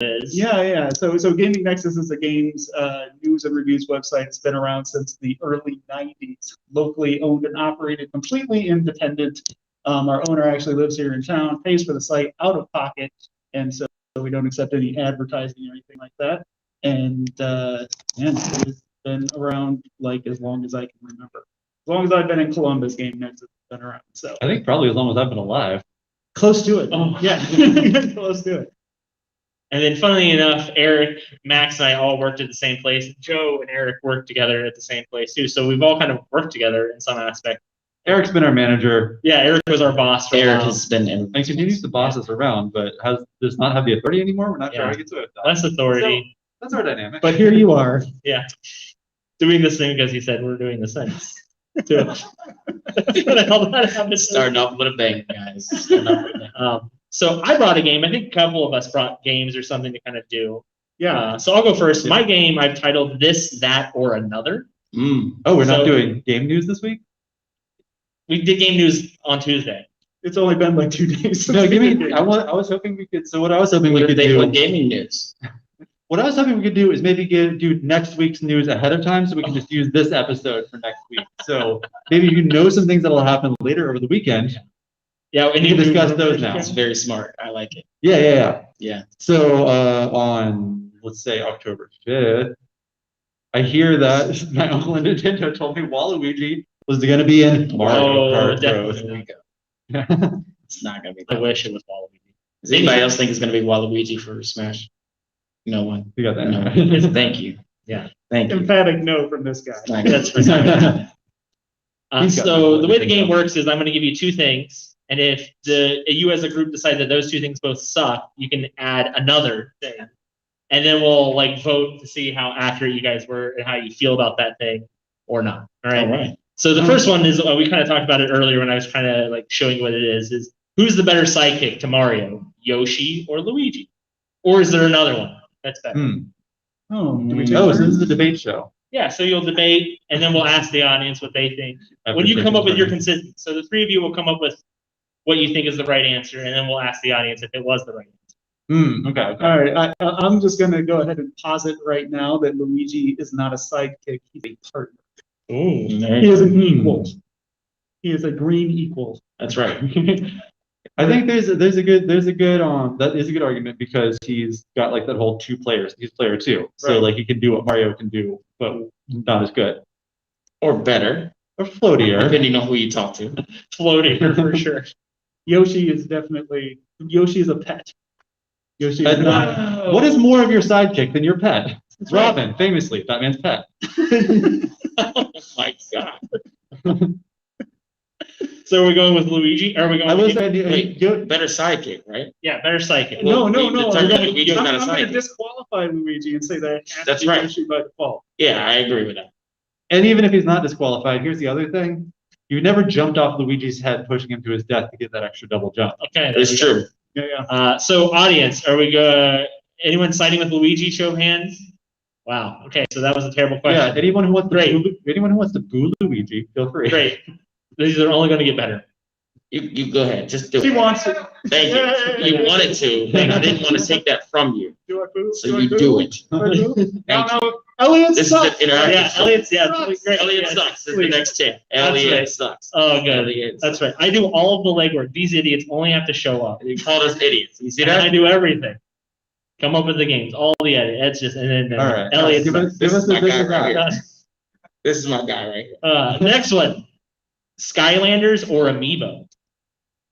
is. Yeah. So Gaming Nexus is a games news and reviews website. It's been around since the early 90s. Locally owned and operated, completely independent. Our owner actually lives here in town, pays for the site out of pocket, and so we don't accept any advertising or anything like that. And it's been around like as long as I can remember. As long as I've been in Columbus, Gaming Nexus has been around. So I think probably as long as I've been alive. Close to it. Oh. Yeah, close to it. And then, funnily enough, Eric, Max, and I all worked at the same place. Joe and Eric worked together at the same place too. So we've all kind of worked together in some aspect. Eric's been our manager. Yeah, Eric was our boss. Eric has been in. And continues to boss us around, but does not have the authority anymore. We're not sure how to get to it. Less authority. So, that's our dynamic. But here you are. Yeah. Doing this thing because he said we're doing this thing. That's what I call that. Starting off with a bang, guys. So I brought a game. I think a couple of us brought games or something to kind of do. Yeah. So I'll go first. My game I've titled This, That, or Another. Oh, we're not doing game news this week? We did game news on Tuesday. It's only been like 2 days. No, give me. I was hoping we could. So what I was hoping we could do. Gaming news. What I was hoping we could do is maybe do next week's news ahead of time, so we can just use this episode for next week. So maybe you know some things that'll happen later over the weekend. Yeah, and you can discuss those now. It's very smart. I like it. Yeah. So on, let's say, October 5th, I hear that my uncle in Nintendo told me Waluigi was going to be in Mario Kart Pro. There we go. It's not going to be. I wish it was Waluigi. Does anybody else think it's going to be Waluigi for Smash? No one. You got that? No. Thank you. Yeah. Thank you. Emphatic no from this guy. That's for So the way the game works is I'm going to give you 2 things, and if you as a group decide that those 2 things both suck, you can add another thing, and then we'll like vote to see how accurate you guys were and how you feel about that thing or not. All right. So the first one is we kind of talked about it earlier when I was kind of like showing you what it is who's the better sidekick to Mario, Yoshi or Luigi, or is there another one that's better? Oh, do we so this is a debate show. Yeah, so you'll debate, and then we'll ask the audience what they think. When you come up with your consistency, so the 3 of you will come up with what you think is the right answer, and then we'll ask the audience if it was the right answer. Okay. All right. I'm just going to go ahead and posit right now that Luigi is not a sidekick. He's a partner. Ooh. He is an equal. He is a green equal. That's right. I think there's a good argument because he's got like that whole 2 players. He's player 2, so like he can do what Mario can do, but not as good or better or floatier, depending on who you talk to. Floatier for sure. Yoshi is a pet. Yoshi is not. What is more of your sidekick than your pet? It's Robin, famously Batman's pet. Oh my God. So are we going with Luigi? Or are we going better sidekick, right? Yeah, better sidekick. No. I'm going to disqualify Luigi and say that that's right. Yoshi by default. Yeah, I agree with that. And even if he's not disqualified, here's the other thing. You never jumped off Luigi's head, pushing him to his death to get that extra double jump. Okay. It's true. Yeah. So audience, are we anyone siding with Luigi? Show of hands. Wow. Okay, so that was a terrible question. Yeah. Anyone who wants to boo Luigi, feel free. Great. These are only going to get better. You go ahead. Just do it. He wants it. Thank you. You wanted to, and I didn't want to take that from you. Do I boo? So you do it. No. Elliot sucks. Yeah, Elliot's great. Elliot sucks. Is the next tip. Elliot sucks. Oh, good. Elliot That's right. I do all of the legwork. These idiots only have to show up. You called us idiots. You see And that? I do everything. Come up with the games, all the edit. That's just and then All right. Elliot. Give us my guy the right here. This is my guy right here. Next one. Skylanders or Amiibo?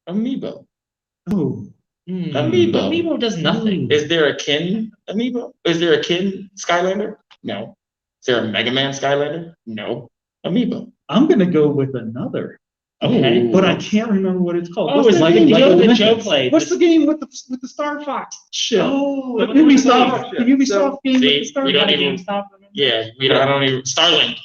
Amiibo. Oh. Amiibo. Amiibo does nothing. Is there a Ken Amiibo? Is there a Ken Skylander? No. Is there a Mega Man Skylander? No. Amiibo. I'm going to go with another. Okay. But I can't remember what it's called. Oh, it's like the game that Joe played. What's the game with the Star Fox shit? Oh, the Ubisoft game with the Star Fox. Yeah, I don't even. Starlink.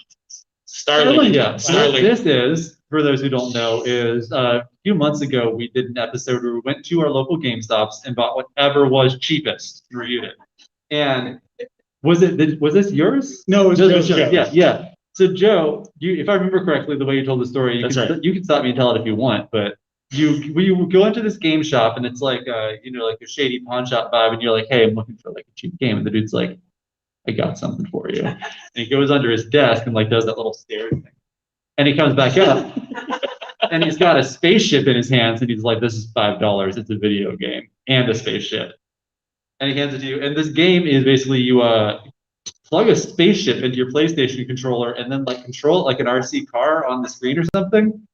Yeah. Starlink. This is, for those who don't know, is a few months ago we did an episode where we went to our local GameStops and bought whatever was cheapest and reviewed it. And was this yours? No, it was Joe's. Yeah. So Joe, if I remember correctly, the way you told the story, you can stop me and tell it if you want, but we go into this game shop and it's like like a shady pawn shop vibe, and you're like, hey, I'm looking for like a cheap game, and the dude's like, I got something for you, and he goes under his desk and like does that little stairs thing, and he comes back up, and he's got a spaceship in his hands, and he's like, this is $5. It's a video game and a spaceship, and he hands it to you, and this game is basically you plug a spaceship into your PlayStation controller and then like control it like an RC car on the screen or something.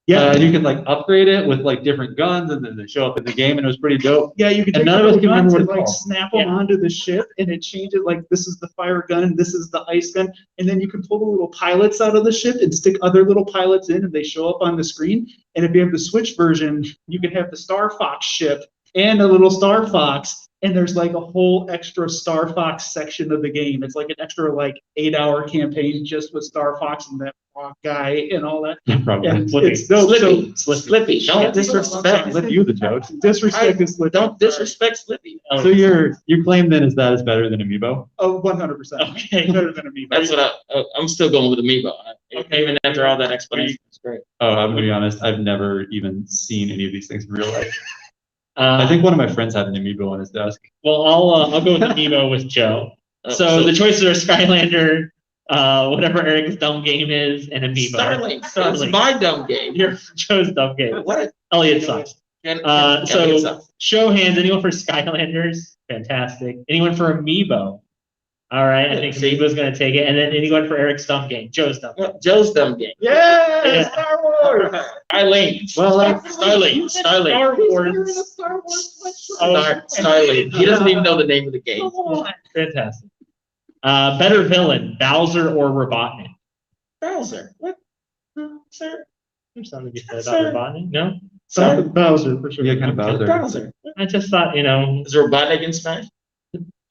Yeah, and you can like upgrade it with like different guns, and then they show up in the game, and it was pretty dope. Yeah, you can And take none of us the can remember guns what and it's like called. snap them Yeah. onto the ship, and it changes like this is the fire gun, this is the ice gun, and then you can pull the little pilots out of the ship and stick other little pilots in, and they show up on the screen. And if you have the Switch version, you can have the Star Fox ship and a little Star Fox, and there's like a whole extra Star Fox section of the game. It's like an extra like 8-hour campaign just with Star Fox and that rock guy and all that. Probably. And Slippy. it's dope. Slippy, So Slippy, don't disrespect. Let you the joke. disrespect is Slippy. Don't disrespect Slippy. So your claim then is that is better than Amiibo? Oh, 100%. Okay. Better than Amiibo. That's what I'm still going with Amiibo. Okay. Even after all that explanation, it's great. Oh, I'm gonna be honest. I've never even seen any of these things in real life. Uh, I think one of my friends had an Amiibo on his desk. Well, I'll go with Amiibo with Joe. So the choices are Skylander, whatever Eric's dumb game is, and Amiibo. Starlink. That's Starlink. my dumb game. Your Joe's dumb game. What? Elliot sucks. Elliot So sucks. show hands. Anyone for Skylanders? Fantastic. Anyone for Amiibo? All right, I think See? Amiibo's gonna take it. And then anyone for Eric's dumb game? Joe's dumb. Well, Joe's dumb game. Yeah. Star Wars. Starlink. Well, like Starlink. Starlink. Star Wars. Starlink. He doesn't even know the name of the game. Fantastic. Better villain, Bowser or Robotnik? Bowser. What? Sir? There's something to be said Sir. about Robotnik. No, Sir? Bowser for sure. yeah, kind of Bowser. Bowser. I just thought Is Robotnik in Smash?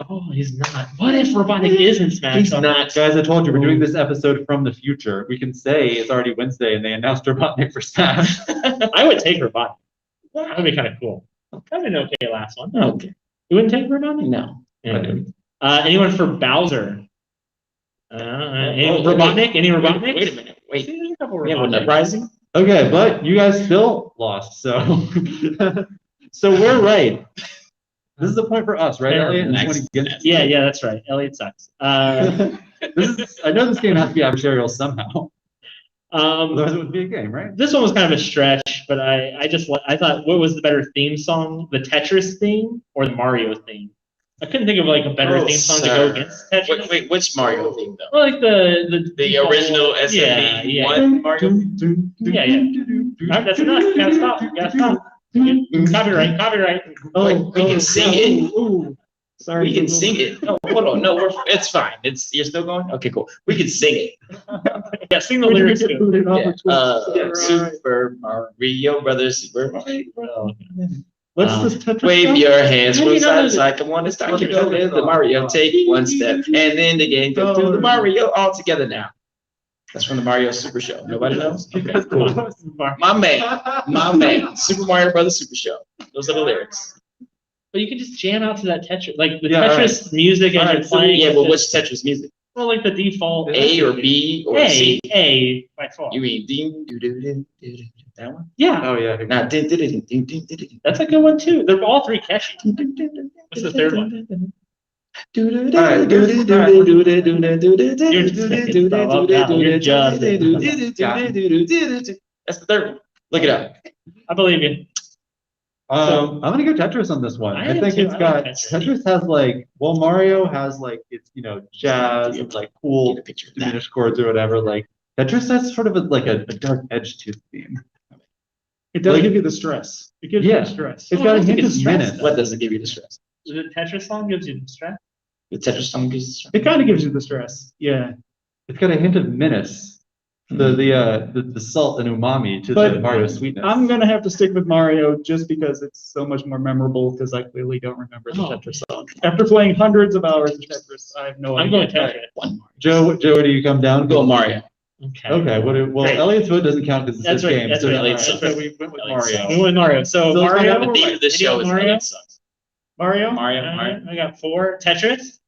oh, he's not. What if Robotnik is in Smash? He's not. Guys, I told you we're doing this episode from the future. We can say it's already Wednesday and they announced Robotnik for Smash. I would take Robotnik. That would be kind of cool. That would be an okay last one. Okay. You wouldn't take Robotnik? No. Yeah. I do. Anyone for Bowser? Any Robotnik? Any Robotnik? Wait a minute. Wait. There's a couple We have an Robotniks. uprising? Okay, but you guys still lost, so so we're right. This is a point for us, right, Fair. Elliot? This Next. one against- Yeah, that's right. Elliot sucks. This is, I know this game has to be adversarial somehow. Otherwise it would be a game, right? This one was kind of a stretch, but I thought, what was the better theme song? The Tetris theme or the Mario theme? I couldn't think of like a better theme song to go against Tetris. Wait, which Mario theme though? Well, like the The original Yeah, SME yeah. one Mario? Yeah. All right, that's enough. You gotta stop. You gotta stop. Copyright. We can sing it. Ooh. Sorry. We can sing it. No, hold on. No, it's fine. You're still going? Okay, cool. We can sing it. Yeah, sing the We're gonna lyrics. get too. booted off Yeah. of Twitch. Super Mario Brothers, Super Mario. Oh, What's this Tetris Wave song? your hands How do from you know side to this? side. Come on, it's time to Okay, go okay. in the Mario. Take one step, and then the game goes through the Mario all together now. That's from the Mario Super Show. Nobody knows? Okay, cool. My man. Super Mario Brothers Super Show. Those are the lyrics. But you can just jam out to that Tetris, like the Yeah, Tetris music as you're playing. Yeah, is but which just- Tetris music? Well, like the default A or B or A, C? A by far. You mean ding, doo, doo, doo, doo, doo, that one? Yeah, Oh yeah. Nah, ding, ding, ding, ding, ding, ding, ding. that's a good one too. They're all three catchy. What's the third one? That's the third one. Look it up. I believe you. I'm gonna go Tetris on this one. I I am think too. it's I got like Tetris. Tetris has like, well, Mario has like it's jazz and like cool Get a picture of that. diminished chords or whatever. Like Tetris has sort of a dark edge to the theme. It does Like- give you the stress. It gives you Yeah. the stress. It's Oh, got I a think hint it's of stress, menace. though. What does it give you the stress? The Tetris song gives you stress. The Tetris song gives you stress. It kind of gives you the stress. Yeah. It's got a hint of menace. The salt and umami to the But Mario sweetness. I'm gonna have to stick with Mario just because it's so much more memorable because I clearly don't remember the Oh. Tetris song. After playing hundreds of hours of Tetris, I have no I'm idea. going Tetris. One more. Joe, do you come down? Go Mario. Okay. Okay. Well, Great. Elliot's vote doesn't count because it's That's his right, game. that's so right, Elliot's Elliot's so right. we went with Elliot's Mario. We went Mario. So So Mario. The theme of this show is Mario. Elliot sucks. Mario? Mario. I got 4. Tetris.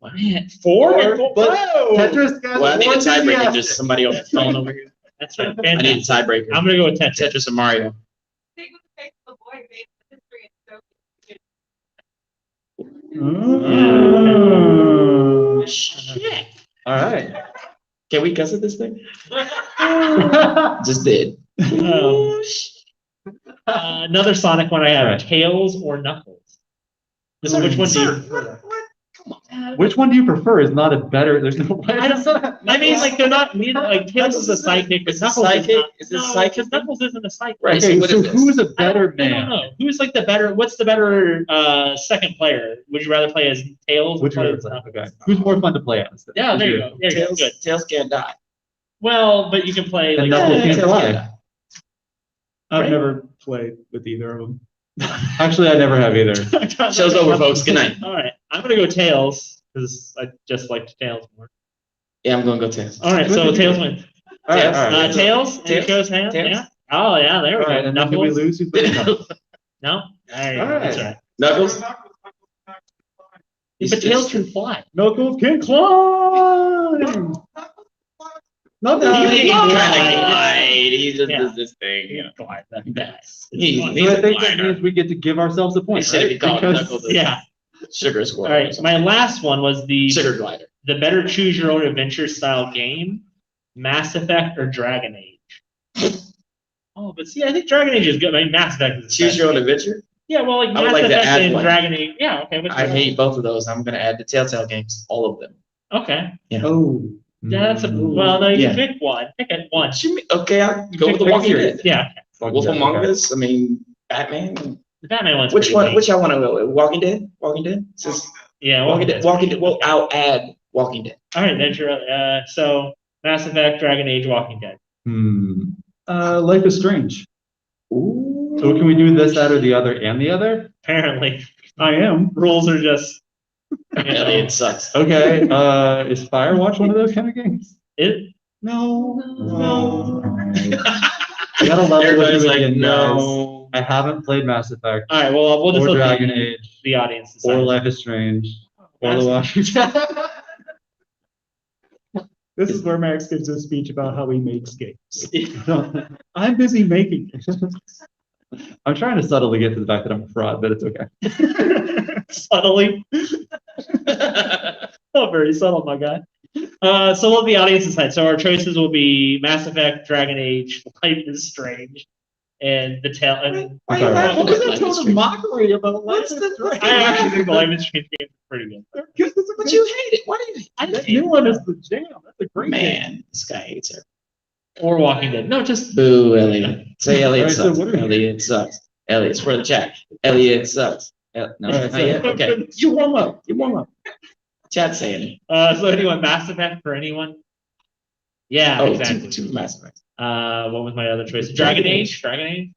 What? Man, 4? But Whoa! Tetris got Well, I need a more tiebreaker. enthusiastic. Just somebody on the phone over here. That's right. I need a Fantastic. tiebreaker. I'm gonna go with Tetris. Tetris and Mario. Take with the face of the boy based on history and so. Shit. All right. Can we cuss at this thing? Just did. Another Sonic one I have: Right. Tails or Knuckles. Just which one do you Sir, prefer? Which one do you prefer? Is not a better. There's no way. I mean, like they're not neither. Like Tails is a sidekick, but Is it Knuckles is sidekick? not. Is it No, sidekick? because Knuckles isn't a sidekick. Right. Okay, what so is this? who's a better I man? don't know. Who's like the better? What's the better second player? Would you rather play as Tails? Which or play one? as Knuckles? Okay. Who's more fun to play as? then? Yeah, there you Who's go. There you go. Tails, Good. Tails can't die. Well, but you can play And like. Knuckles can't Tails fly. can't die. I've Right. never played with either of them. Actually, I never have either. Show's over, folks. Good night. All right, I'm gonna go Tails because I just liked Tails more. Yeah, I'm gonna go Tails. All right, so Tails wins. All right, Tails. all right. Tails. Tails? It shows hands. Tails? Yeah. Oh yeah, there we All right, go. and then can we Knuckles. lose? Who's better? No. There you All go. right. That's right. Knuckles. But Tails can fly. Knuckles can climb. No, He he can kind of glide. glide. He just Yeah. does this thing. He can fly. That's best. He's So a I think that glider. means we get to give ourselves a He point, should right? be called Because- Knuckles. Yeah. Sugar All squirrel. or right. something. My last one was the Sugar glider. better choose your own adventure style game, Mass Effect or Dragon Age. Oh, but see, I think Dragon Age is good. I mean, Mass Effect is the Choose best. your own adventure. Yeah, well, like I would Mass like to Effect add and one. Dragon Age. Yeah, okay. What's I your- hate both of those. I'm gonna add the Telltale games, all of them. Okay. Oh. Yeah, that's a well. No, you Yeah. can pick one. Pick it one. What you mean? Okay, I'll go with the Pick Walking series. Dead. Yeah, Wolf Okay. Among Us. I mean, Batman. the Batman one's Which pretty one? weak. Which I want to go with? Walking Dead. Walking Dead. Since Yeah, Walking Dead. Dead's Walking pretty Dead. Well, good. I'll add Walking Dead. All right, then sure. So Mass Effect, Dragon Age, Walking Dead. Life is Strange. Ooh. So can we do this, that, or the other, and the other? Apparently, I am. rules are just. You know, Elliot sucks. Okay. Is Firewatch one of those kind of games? it. No. No. I gotta level with Everybody's you like, again, no. guys. I haven't played Mass Effect All right. Well, we'll just or let Dragon the, Age the audience decide. or Life is Strange or The Walking Dead. This is where Max gives his speech about how he makes games. I'm busy making it. I'm trying to subtly get to the fact that I'm a fraud, but it's okay. Subtly. Oh, very subtle, my guy. So we'll let the audience decide. So our choices will be Mass Effect, Dragon Age, Life is Strange, and the tail. And Why are you Sorry. laughing What's at the Life is total Strange? mockery about Life What's is the- Strange? I actually think the Life is Strange game is pretty good. But you hate it. Why do you hate I That didn't hate new it. one is the jam. That's a it? great game. Man, this guy hates her. Or Walking Dead. No, just Boo, Elliot. Say Elliot Alright, so sucks. what are we- Elliot sucks. Elliot's for the chat. Elliot sucks. No, Alright, not yet. Okay. You warm up. You warm up. Chat's saying it. so anyone, Mass Effect for anyone? Yeah, Oh, exactly. two Mass Effects. What was my other choice? Dragon Age. Dragon Age.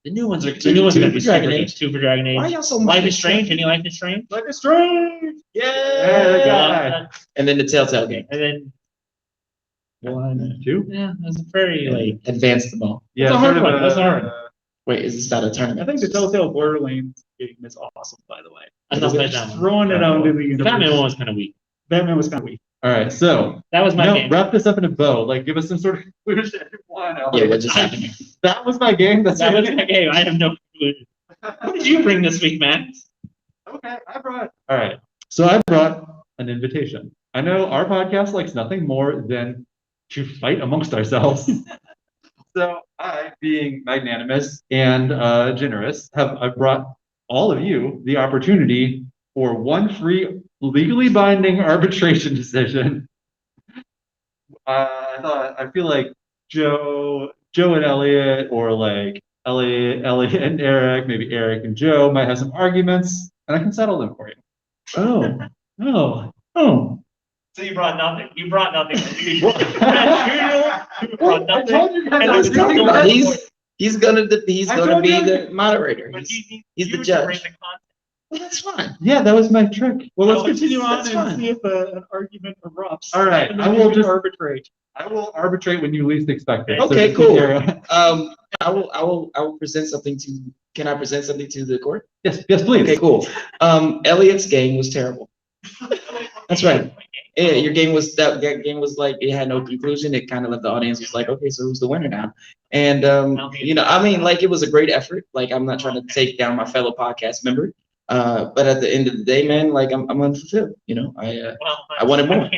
The new ones are Two- the new ones two are gonna for be Dragon super Age. good. 2 for Dragon Age. Why are y'all so Life mad? is Strange. Any Life is Strange? Life is Strange. Yeah, guy. And then the Telltale game. And then 1, 2. yeah, that's very like Advance the ball. That's a hard one. That's hard. Wait, is this not a I tournament? think the Telltale Borderlands game is awesome, by the way. I'm not playing that one. Throwing it out into the The universe. Batman one was kind of weak. Batman was kind of weak. All right, so That was my now game. wrap this up in a bow. Like, give us some sort of conclusion. Yeah, what just happened here? That was my game. That's That your was game. my game. I have no conclusion. What did you bring this week, Max? Okay, I brought. All right, so I brought an invitation. I know our podcast likes nothing more than to fight amongst ourselves. So I, being magnanimous and generous, I brought all of you the opportunity for one free, legally binding arbitration decision. I feel like Joe and Elliot, or like Elliot and Eric, maybe Eric and Joe might have some arguments, and I can settle them for you. Oh. So you brought nothing. You brought nothing. You What? brought I nothing. told you guys And I was there's coming no back. He's gonna I gonna told be you. the moderator. But He's you the to judge. bring the content. Well, that's fine. Yeah, that was my trick. Well, let's Oh, continue on that's and fine. see if an argument erupts. All right, And I then will we can just- arbitrate. I will arbitrate when you least expect it. Okay, just cool. be there. I will present something to. Can I present something to the court? Yes, please. Okay, cool. Elliot's game was terrible. That's right. Yeah, your game was that game was like it had no conclusion. It kind of left the audience was like, okay, so who's the winner now? And I mean, like it was a great effort. Like I'm not trying to take down my fellow podcast member, but at the end of the day, man, like I'm unfulfilled. I wanted more.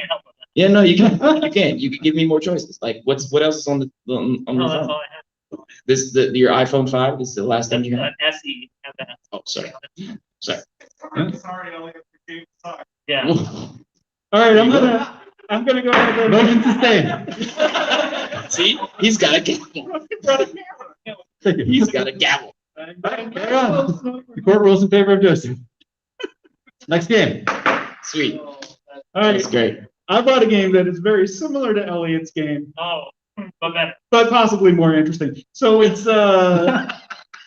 Yeah, no, you can. You can. You can give me more choices. Like what else is on the on your phone? Your iPhone 5 is the last thing you have. SE. Oh, sorry. Sorry, Elliot. Yeah. All right, I'm gonna go ahead and Motion sustained. See, he's got a gavel. He's got a gavel. Carry on. The court rules in favor of Joseph. Next game. Sweet. All right, That's great. I brought a game that is very similar to Elliot's game, Oh, but better. but possibly more interesting. So it's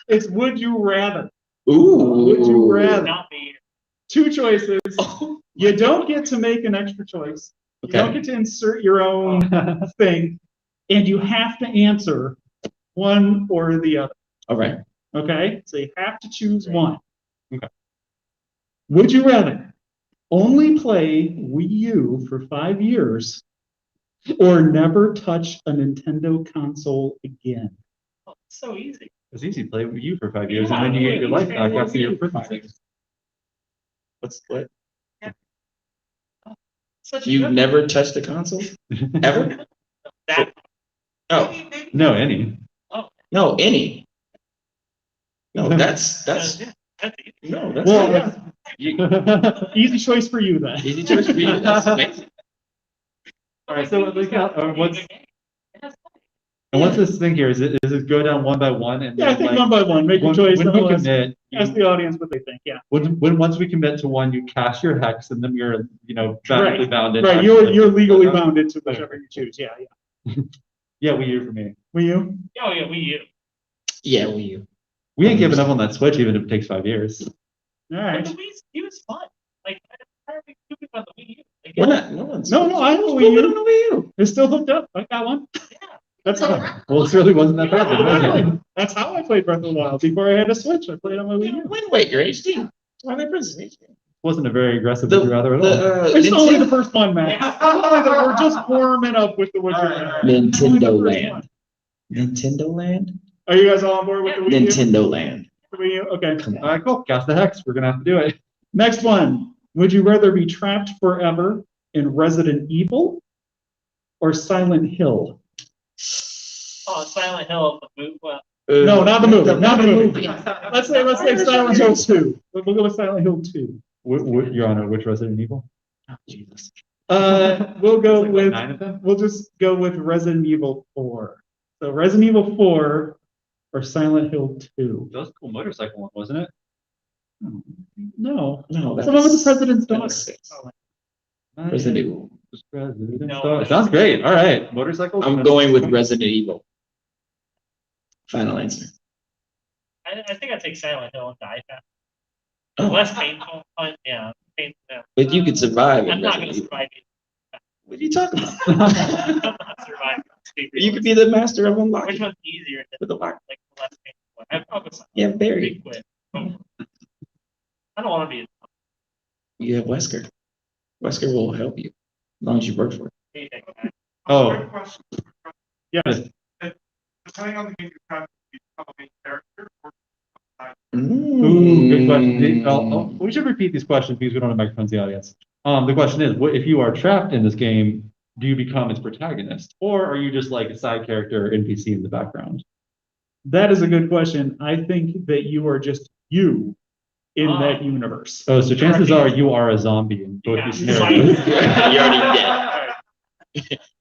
it's Would You Rather. Ooh. Would you rather? Not me. Two choices. Oh, You don't get to make an extra choice. You don't okay. get to insert your own thing, and you have to answer one or the other. All right. Okay? So you have to choose one. Okay. Would you rather only play Wii U for 5 years or never touch a Nintendo console again? Oh, it's so easy. It's easy to play with you for 5 years, and then you get your life back after your prison sentence. What? Such a You good never touched the console ever? that. Oh No, any. no, any. No, that's That's easy. no, that's Well, not- you- Easy choice for you then. easy choice for you. That's amazing. All right, so what's this thing here? Is it go down one by one? And Yeah, I then, think like, one by one. Make a when choice. we and we'll commit, ask the audience what they think. Yeah. when once we commit to one, you cast your hex, and then you're boundedly bound in. Right. You're legally bound into whichever you choose. Yeah. Yeah. Yeah, we hear from me. Will you? Oh yeah, we. Yeah, well, you. We ain't giving up on that Switch, even if it takes 5 years. All But right. the Wii was fun. Like, I don't think stupid about the Wii U. Like, We're not. No one's. No, I know We Wii don't U. know you. It's still hooked up. I got one. Yeah. That's how. Well, it really wasn't that bad. then, was it? That's how I played Breath of the Wild. Before I had a Switch, I played on my Wii U. Wind Waker HD. Why they prison HD? Wasn't a very aggressive The- would you rather at all. It's only the Nintendo, first one, man. We're just warming up with the Would You Rather. Only the Nintendo first Land. one. Nintendo Land. Are you guys all on board with the Wii U? Nintendo Land. The Wii U? Okay. Come All on. right, cool. Cast the hex. We're gonna have to do it. Next one. Would you rather be trapped forever in Resident Evil or Silent Hill? Oh, Silent Hill, the boot. Well, No, not the movie. Not the movie. movie. Let's say Silent Hill 2. We'll go with Silent Hill 2. Your Honor, which Resident Evil? Jesus. We'll go Like, with. 9 of them? We'll just go with Resident Evil 4. So Resident Evil 4 or Silent Hill 2. That was a cool motorcycle one, wasn't it? No. No, That's the one with the president's that daughter. was 6. Resident Evil. No. Sounds great. All right, motorcycle. I'm going with Resident Evil. Final answer. I think I'd take Silent Hill and die fast. Oh, Less painful. Yeah, painful. Yeah. but you could survive I'm in not going Resident to Evil. survive it. What are you talking about? I'm not surviving. You could be the master of Which unlocking one's easier than with the lock. like the less painful one? I'd probably say Yeah, very. big quit. I don't want to be You have Wesker. Wesker will help you as long as you work for it. a Oh, Yes. Depending on the game, you have to become a main character or ooh, good question. Mm. We should repeat these questions because we don't have microphones in the audience. The question is, what if you are trapped in this game? Do you become its protagonist, or are you just like a side character NPC in the background? That is a good question. I think that you are just you in Oh. that universe. Oh, so chances are you are a zombie in both these Yeah. characters. You're already dead.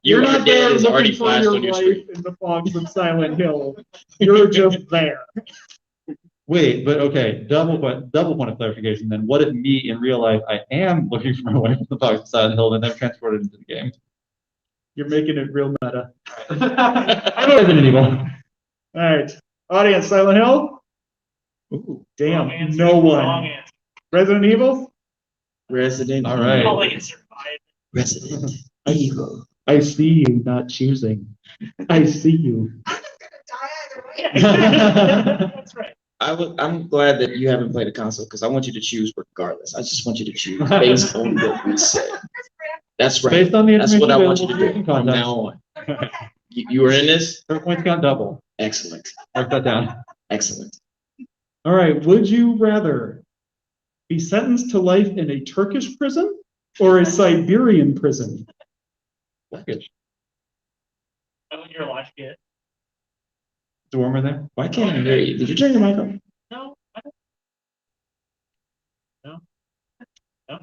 You're Your not there dead is already looking for flashed your on your life screen. in the fogs of Silent Hill. You're just there. Wait, but okay, double point of clarification. Then, what if me in real life I am looking for my wife in the box of Silent Hill and then transported into the game? You're making it real meta. Resident Evil. All right, audience, Silent Hill. Ooh, Damn, Wrong answer, no wrong one. answer. Resident Evil. Resident All Evil. right. Oh, like it's survived. Resident Evil. I see you not choosing. I see you. Die either way. That's right. I'm glad that you haven't played a console because I want you to choose regardless. I just want you to choose based on what we said. That's right. Based on the That's what I want you to information do available from to now on. You were in this? Her points count double. Excellent. Mark that down. Excellent. All right, would you rather be sentenced to life in a Turkish prison or a Siberian prison? Turkish. I want your logic it. It's warmer there. Why can't I hear you? Did you turn your mic on? No, I don't. No.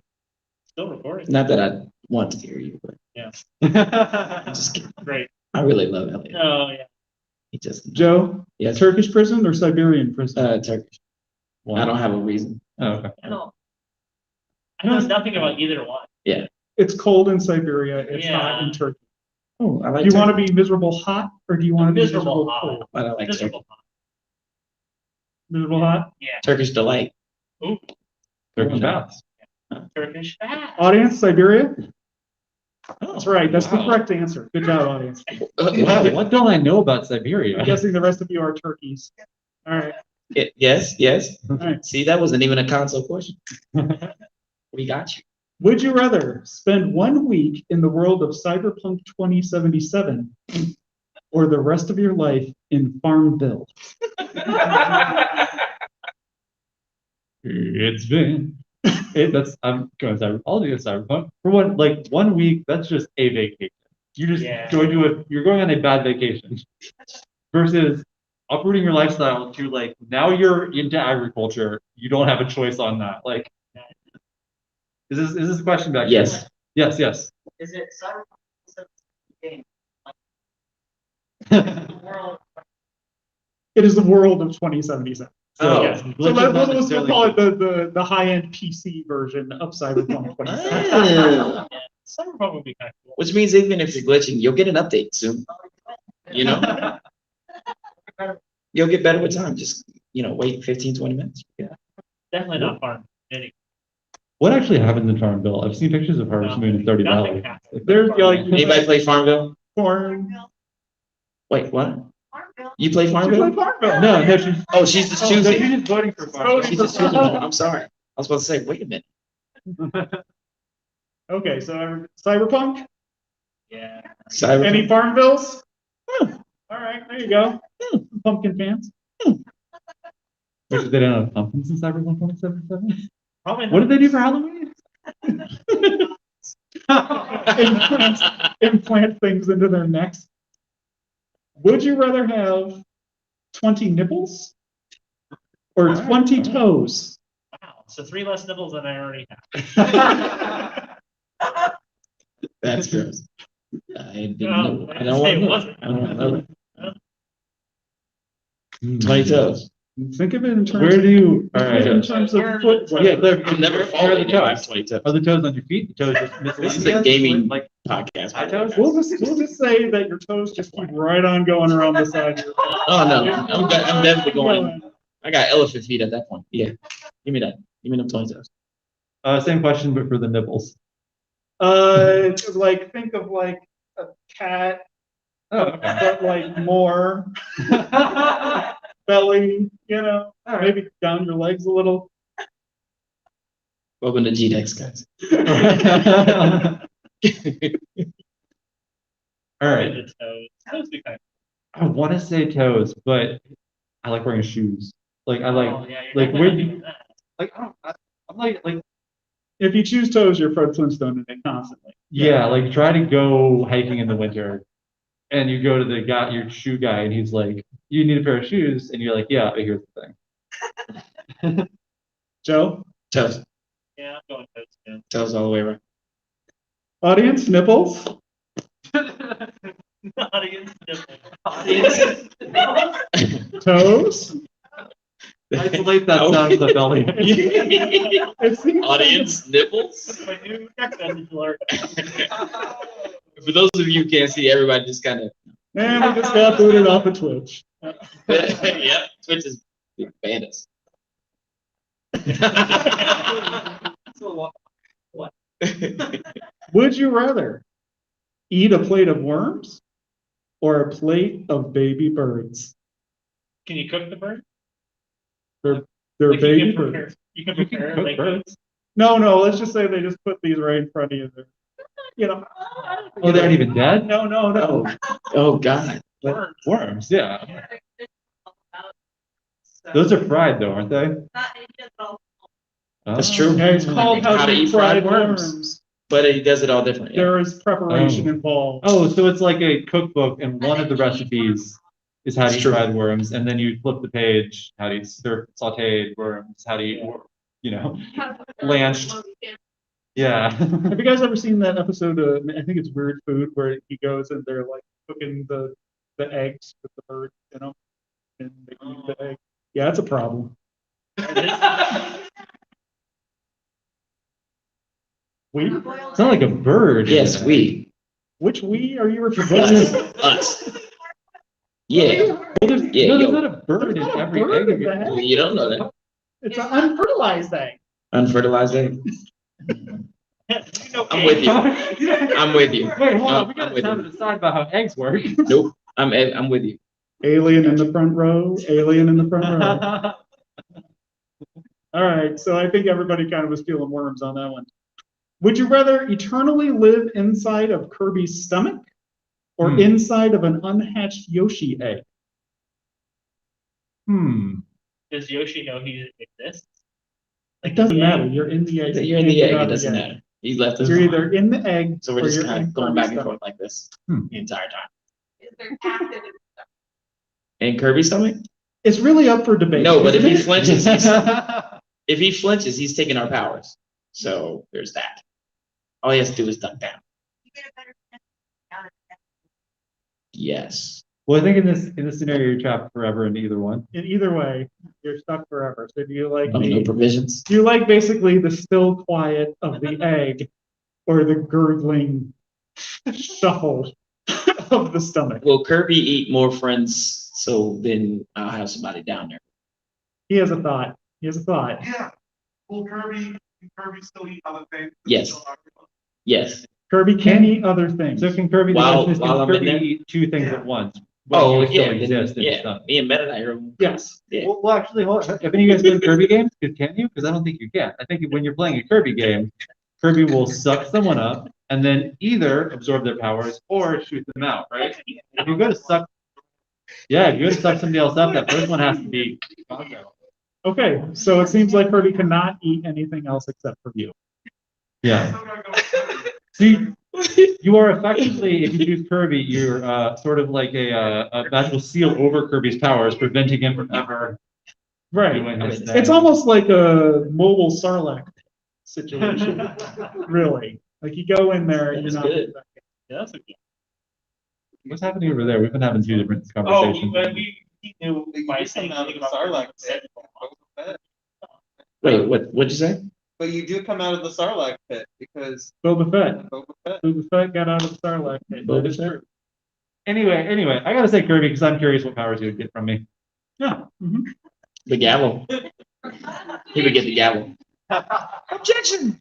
Still recording. Not that I want to hear you, but Yeah. I'm just kidding. Great. I really love Elliot. Oh yeah. He just Joe, yes. Turkish prison or Siberian prison? Turkish. I don't have a reason. Oh, okay. I know nothing about either one. It's cold in Siberia, it's hot in Yeah. Turkey. Oh, I like. Do you want to Turkey. be miserable hot or do you want to be Miserable miserable hot. cold? But I like Turkey. Miserable. Miserable hot? Yeah. Turkish delight. Ooh, Turkish baths. Turkish. Audience, Siberia? Oh, That's right, that's the wow. correct answer. Good job, audience. Wow, what don't I know about Siberia? I'm guessing the rest of you are turkeys. All right, Yes, yes. all right. See, that wasn't even a console question. We got you. Would you rather spend 1 week in the world of Cyberpunk 2077 or the rest of your life in Farmville? It's been. I'm going to I'll do a Cyberpunk for 1 week. That's just a vacation. You're just going to you're going on a bad vacation. Versus uprooting your lifestyle to now you're into agriculture. You don't have a choice on that. Is this a question back? Yes. Here? Yes. Is it Cyberpunk game? World. It is the world of 2077. So, yes. So glitches not let's necessarily- call it the high-end PC version of Cyberpunk 2077. Ah. Cyberpunk would be kind of cool. Which means even if you're glitching, you'll get an update soon. You know? You'll get better with time. Just, wait 15, 20 minutes. Yeah. Definitely not farm. Any. What actually happens in Farmville? I've seen pictures of Harvest Moon and 30 Nothing Valley. happens. There's Anybody play Farmville? corn. Wait, what? Farmville. You play You play Farmville? Farmville. No, she's Oh, she's just Oh, no, choosing. you're just voting for Farmville. She's just choosing. I'm sorry. I was about to say, wait a minute. Okay, so Cyberpunk. Yeah. Cyber. Any Farmvilles? All right, there you go. Pumpkin fans. Which they don't have pumpkins in Cyberpunk 2077. Probably not. What did they do for Halloween? Implant things into their necks. Would you rather have 20 nipples or 20 toes? Wow. So 3 less nipples than I already have. That's gross. I didn't No, know. I I didn't don't say it want wasn't. to. I don't want to. 20 toes. Think of it in terms Where of, do you? All think of it in right. terms of Where- foot. Yeah, Claire, I'll never where fall are the in if I have toes? 20 toes. Are the toes on your feet? The toes just This is a gaming podcast. high toes? We'll just say that your toes just keep right on going around the side. Of your foot. Oh, no. I'm definitely going. I got elephant feet at that point. Yeah. Give me that. Give me them 20 toes. Same question, but for the nipples. Think of like a cat, Oh, okay. but like more belly, maybe down your legs a little. Welcome to GDEX, guys. All right. The toes. Toes would be kind of I want to say toes, but I like wearing shoes. I cool. like, Oh, yeah, you're like, definitely where not do doing that. I'm like, If you choose toes, you're Fred Flintstone in it constantly. yeah, like try to go hiking in the winter and you go to the guy, your shoe guy, and he's like, you need a pair of shoes. And you're like, yeah, but here's the thing. Joe, Toes. Yeah, I'm going toes too. Toes all the way around. audience, nipples. Audience different. Toes. Isolate that sound of the belly. It seems Audience nipples. My new text message alert. For those of you who can't see, everybody just kind of. And we just got booted off of Twitch. Yep. Twitch is banned us. Would you rather eat a plate of worms or a plate of baby birds? Can you cook the bird? They're Like, baby birds. You can You can prepare cook like birds. No, let's just say they just put these right in front of you. You know. Oh, they aren't even dead? No, no, no. Oh God. Worms, yeah. Those are fried though, aren't they? That's true. Yeah, it's called How to eat fried worms. worms. But he does it all different. Yeah. There is preparation Oh. involved. Oh, so it's like a cookbook, and one of the recipes is how to It's eat true. fried worms, and then you flip the page, how to eat sauteed worms, how to eat, blanched. Yeah. Have you guys ever seen that episode of, I think it's Weird Food, where he goes and they're like cooking the eggs with the bird, you know, and they eat the egg. Yeah, that's a problem. We? It's not like a bird. Yes, is it? we. Which we are you referring Us. to? Us. Yeah. Well, there's, Yeah, no, yo. there's not a bird There's in not a every bird egg. in the egg. You don't know that. It's an unfertilized egg. Unfertilized egg. I'm with you. I'm with you. Wait, hold on. We I'm got with time to you. decide about how eggs work. Nope. I'm with you. Alien in the front row. Alien in the front row. All right, so I think everybody kind of was feeling worms on that one. Would you rather eternally live inside of Kirby's stomach or inside of an unhatched Yoshi egg? Does Yoshi know he exists? It doesn't matter. You're in the egg. You're in the egg. It doesn't matter. He left us. You're either in the egg So we're or just you're kind in of going Kirby's back and stomach. forth like this the entire time. Is there active In Kirby's stomach? It's really up for debate. No, but if isn't he it? flinches, if he flinches, he's taking our powers. So there's that. All he has to do is duck down. you get a better chance? Yes. Well, I think in this scenario, you're trapped forever in either one. In either way, you're stuck forever. So do you like Oh, no provisions. do you like basically the still quiet of the egg or the gurgling shuffle of the stomach? Will Kirby eat more friends? So then I'll have somebody down there. He has a thought. He has a thought. Yeah. Will Kirby still eat other things? Yes. Yes. Kirby can eat other things. So can Kirby, While can I'm in Kirby there? eat two things at once? Oh, Will he still yeah. exist in his Yeah. stomach? Me and Meta Knight are. Yes. Yeah. Well, actually, hold on. Have any of you guys played Kirby games? Can you? Because I don't think you can. I think when you're playing a Kirby game, Kirby will suck someone up and then either absorb their powers or shoot them out, right? If you go to suck, if you go to suck somebody else up, that first one has to be. Okay, so it seems like Kirby cannot eat anything else except for you. Yeah. Still gotta go with Kirby. See, you are effectively, if you choose Kirby, you're sort of like a magical seal over Kirby's powers, preventing him from ever Right. doing his thing. It's almost like a mobile Sarlacc situation, really. Like you go in there and That's you're not. good. Yeah, that's a good. What's happening over there? We've been having two different Oh, conversations. he knew by saying Out of anything the about Sarlacc pit. Wait, what'd you say? But you do come out of the Sarlacc pit because Boba Fett. Boba Fett. Boba Fett got out of the Sarlacc pit. That Boba is Fett? true. Anyway, I gotta say Kirby because I'm curious what powers he would get from me. Yeah. Mhm. The gavel. He would get the gavel. Objection.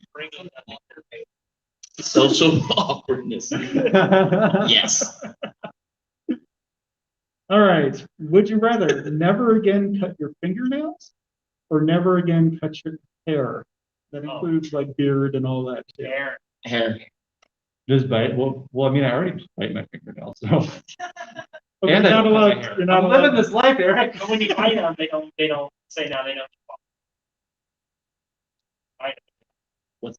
Social awkwardness. Yes. All right. Would you rather never again cut your fingernails or never again cut your hair? That includes like beard and all that. Too. Hair. Just bite. Well, I mean, I already just bite my fingernails, so. Okay, And you're I not don't cut my allowed. hair. You're not I'm allowed. living this life, Eric. But when you bite them, they don't say no. They don't.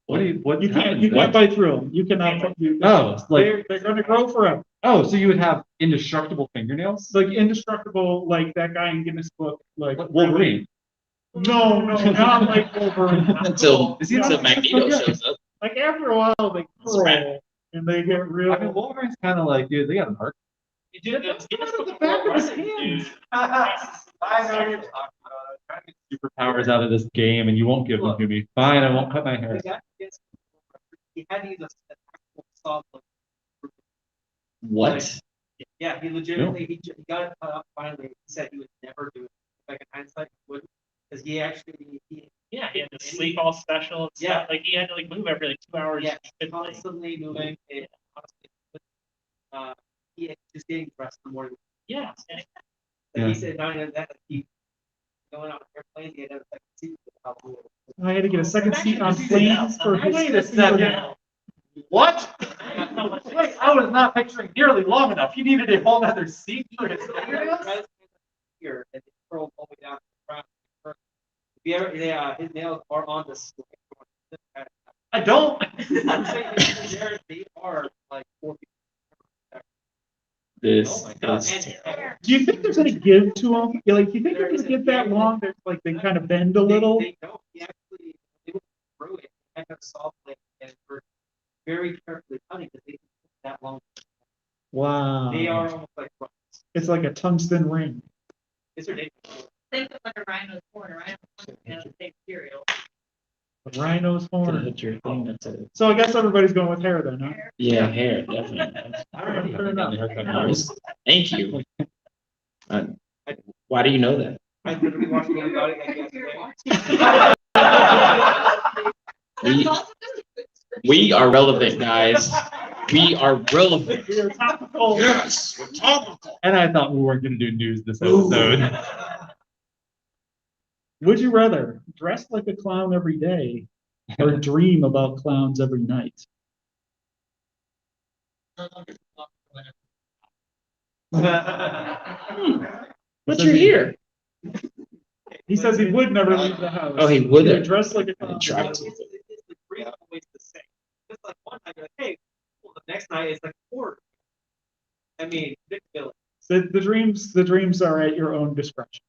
What do you? What You can't. happens You then? can't bite through them. You cannot. Oh, it's like They're going to grow forever. so you would have indestructible fingernails, It's like indestructible, like that guy in Guinness Book, like like Wolverine. No, not like Wolverine. Until Is he not- Magneto shows up. Like after a while, they curl and they get real. I mean, Wolverine's kind of like, dude, they got an arc. You do That's part of the back of his hand. I know you're talking Trying to get superpowers out of this game, and you won't give them to me. Fine, I won't cut my hair. He had to use a saw. What? Yeah, he legitimately he got it cut up finally. He said he would never do it. Like in hindsight, he wouldn't, because he actually Yeah, he had to sleep all special and stuff. Yeah. Like he had to like move every like 2 hours. yeah consistently. constantly moving. And honestly, he just getting dressed in the morning. Yeah. Like Yeah. he said, not even that he going on airplanes, he had a second seat. How cool. I had to get a second seat on planes for his. Wait a second. What? Wait, I was not picturing nearly long enough. He needed a whole other seat for his fingernails? Here, and they curl all the way down to the ground. If you ever, his nails are on the skin. I don't. I'm saying they are like 4 feet. This Oh my God. is And Do you think there's any give to them? Like, do you think they're gonna get that long? That like they kind of bend a little? They don't. He actually, they went through it, and got softly, and we're very carefully cutting because they take that long. Wow. They are almost like rocks. It's like a tungsten ring. It's ridiculous. Think of like a rhino's horn. A rhino's horn is the same material. A rhino's gonna horn. hit your thing. That's it. So I guess everybody's going with hair then, huh? Yeah, hair, definitely. Fair enough. Thank you. Why do you know that? I literally watched one about it like yesterday. We are relevant, guys. We are relevant. We are topical. Yes, we're topical. And I thought we weren't going to do news this episode. Would you rather dress like a clown every day or dream about clowns every night? But you're here. He says he would never leave the house. Oh, he He wouldn't. dress like a clown. Try It's to. the three always the same. It's like one night you're like, hey, cool. The next night it's like 4. I mean, big village. The dreams are at your own discretion.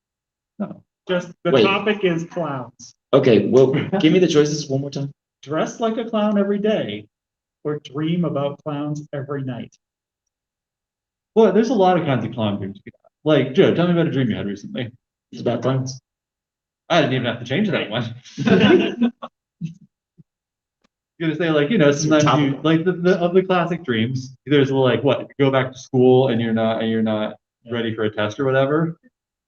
No, just the Wait. topic is clowns. Okay, well, give me the choices one more time. Dress like a clown every day or dream about clowns every night. Well, there's a lot of kinds of clown dreams. Like, Joe, tell me about a dream you had recently. It's about clowns. I didn't even have to change that one. I'm gonna say, like, sometimes you topical. like the of the classic dreams. There's like what, you go back to school and you're not ready for a test or whatever.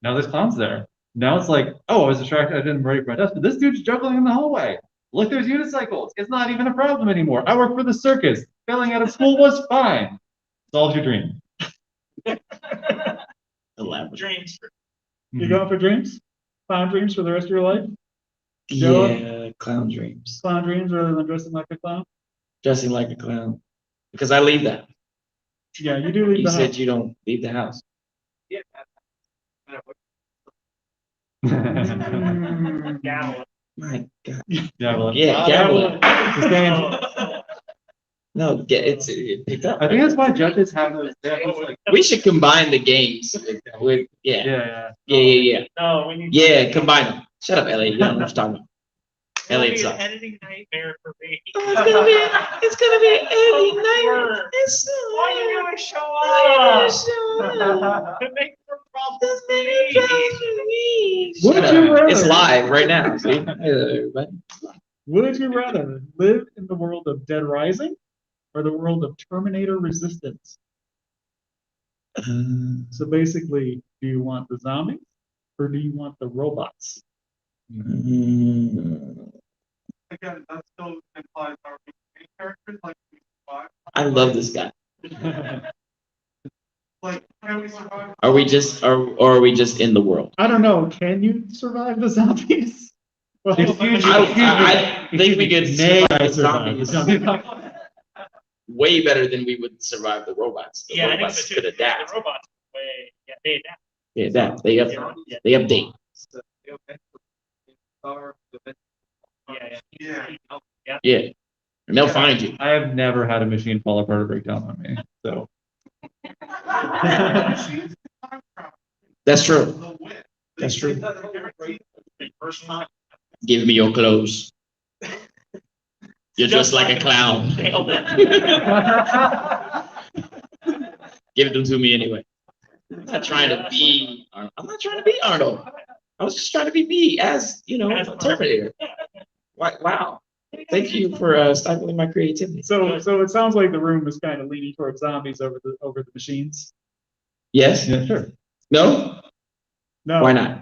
Now there's clowns there. Now it's like, oh, I was distracted, I didn't ready for a test, but this dude's juggling in the hallway. Look, there's unicycles. It's not even a problem anymore. I work for the circus. Failing out of school was fine. Solves your dream. Elaborate. Dreams. You going for dreams? Clown dreams for the rest of your life? Joe? Yeah, clown dreams. Clown dreams rather than dressing like a clown? Dressing like a clown. Because I leave that. Yeah, you do leave You the said house. you don't leave the house. Yeah. Mm. Gavel. My God. Yeah, well, Yeah, Gavel. gavel. No, it picked up. I think that's why judges have those. They have those, like, We should combine the games with yeah. No, we need. Yeah, combine them. Shut up, Elliot. You don't know what you're talking about. Elliot It'll be an sucks. editing nightmare for me. It's gonna be an Elliot night. It's Why are you gonna show Why up? To make more problems for me. Would Shut you up. rather- It's live right now. See? Hello, everybody. Would you rather live in the world of Dead Rising or the world of Terminator Resistance? So basically, do you want the zombies or do you want the robots? Again, that still implies our main characters, like we survive. I love this guy. Like, can we survive? Are we just or are we just in the world? I don't know. Can you survive the zombies? Well, Excuse me. I think we could May survive I the survive? zombies way better than we would survive the robots. The Yeah, I think robots so could too. adapt. The robots way, yeah, they adapt. They adapt. They update. So, you know, are the Yeah. Yeah. And they'll find you. I have never had a machine fall apart or break down on me. So Machines can time travel. That's true. The win. That's true. Guaranteed. First time. Give me your clothes. You're just like a clown. Nailed it. Give them to me anyway. I'm not trying to be Arnold. I was just trying to be me as, As Terminator. Wow. Thank you for stifling my creativity. so it sounds like the room is kind of leaning towards zombies over the machines. Yes? yeah, sure. No? No. Why not?